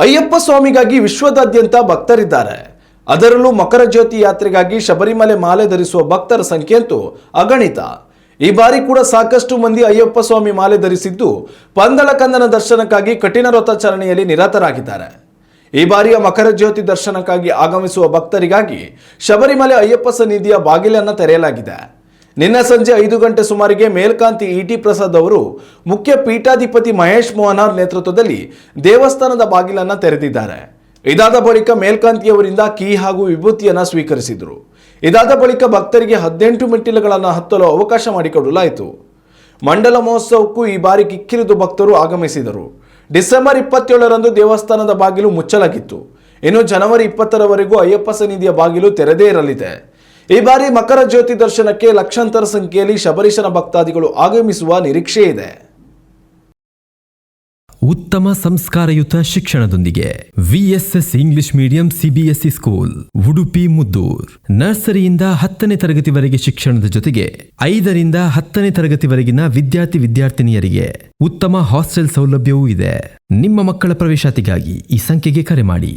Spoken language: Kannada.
ಅಯ್ಯಪ್ಪ ಸ್ವಾಮಿಗಾಗಿ ವಿಶ್ವದಾದ್ಯಂತ ಭಕ್ತರಿದ್ದಾರೆ. ಅದರಲ್ಲೂ ಮಕರ ಜ್ಯೋತಿ ಯಾತ್ರೆಗಾಗಿ ಶಬರಿಮಲೆ ಮಾಲೆ ಧರಿಸುವ ಭಕ್ತರ ಸಂಖ್ಯೆಯಂತೂ ಅಗಣಿತ. ಈ ಬಾರಿ ಕೂಡ ಸಾಕಷ್ಟು ಮಂದಿ ಅಯ್ಯಪ್ಪ ಸ್ವಾಮಿ ಮಾಲೆ ಧರಿಸಿದ್ದು ಪಂದಳಕಂದನ ದರ್ಶನಕ್ಕಾಗಿ ಕಠಿಣ ವ್ರತಾಚರಣೆಯಲ್ಲಿ ನಿರತರಾಗಿದ್ದಾರೆ. ಈ ಬಾರಿಯ ಮಕರ ಜ್ಯೋತಿ ದರ್ಶನಕ್ಕಾಗಿ ಆಗಮಿಸುವ ಭಕ್ತರಿಗಾಗಿ ಶಬರಿಮಲೆ ಅಯ್ಯಪ್ಪ ಸನ್ನಿಧಿಯ ಬಾಗಿಲನ್ನು ತೆರೆಯಲಾಗಿದೆ. ನಿನ್ನೆ ಸಂಜೆ 5 ಗಂಟೆ ಸುಮಾರಿಗೆ ಮೇಲ್ಕಾಂತಿ ಇಟಿ ಪ್ರಸಾದ್ ಅವರು ಮುಖ್ಯ ಪೀಠಾಧಿಪತಿ ಮಹೇಶ್ ಮೋಹನಾರ್ ನೇತೃತ್ವದಲ್ಲಿ ದೇವಸ್ಥಾನದ ಬಾಗಿಲನ್ನು ತೆರೆದಿದ್ದಾರೆ. ಇದಾದ ಬಳಿಕ ಮೇಲ್ಕಾಂತಿಯವರಿಂದ ಕೀ ಹಾಗೂ ವಿಭೂತಿಯನ್ನು ಸ್ವೀಕರಿಸಿದರು. ಇದಾದ ಬಳಿಕ ಭಕ್ತರಿಗೆ 18 ಮೆಟ್ಟಿಲುಗಳನ್ನು ಹತ್ತಲು ಅವಕಾಶ ಮಾಡಿಕೊಡಲಾಯಿತು. ಮಂಡಲ ಮಹೋತ್ಸವಕ್ಕೂ ಈ ಬಾರಿ ಕಿಕ್ಕಿರಿದು ಭಕ್ತರು ಆಗಮಿಸಿದರು. ಡಿಸೆಂಬರ್ 27ರಂದು ದೇವಸ್ಥಾನದ ಬಾಗಿಲು ಮುಚ್ಚಲಾಗಿತ್ತು. ಇನ್ನು ಜನವರಿ 20ರವರೆಗೂ ಅಯ್ಯಪ್ಪ ಸನ್ನಿಧಿಯ ಬಾಗಿಲು ತೆರೆದೇ ಇರಲಿದೆ. ಈ ಬಾರಿ ಮಕರ ಜ್ಯೋತಿ ದರ್ಶನಕ್ಕೆ ಲಕ್ಷಾಂತರ ಸಂಖ್ಯೆಯಲ್ಲಿ ಶಬರೀಶನ ಭಕ್ತಾದಿಗಳು ಆಗಮಿಸುವ ನಿರೀಕ್ಷೆ ಇದೆ. ಉತ್ತಮ ಸಂಸ್ಕಾರಯುತ ಶಿಕ್ಷಣದೊಂದಿಗೆ VSS English medium CBSE school Udupi Muddur. ನರ್ಸರಿಯಿಂದ 10ನೇ ತರಗತಿವರೆಗೆ ಶಿಕ್ಷಣದ ಜೊತೆಗೆ 5ರಿಂದ 10ನೇ ತರಗತಿವರೆಗಿನ ವಿದ್ಯಾರ್ಥಿನಿಯರಿಗೆ ಉತ್ತಮ ಹಾಸ್ಟೆಲ್ ಸೌಲಭ್ಯವೂ ಇದೆ. ನಿಮ್ಮ ಮಕ್ಕಳ ಪ್ರವೇಶಾತಿಗಾಗಿ ಈ ಸಂಖ್ಯೆಗೆ ಕರೆ ಮಾಡಿ.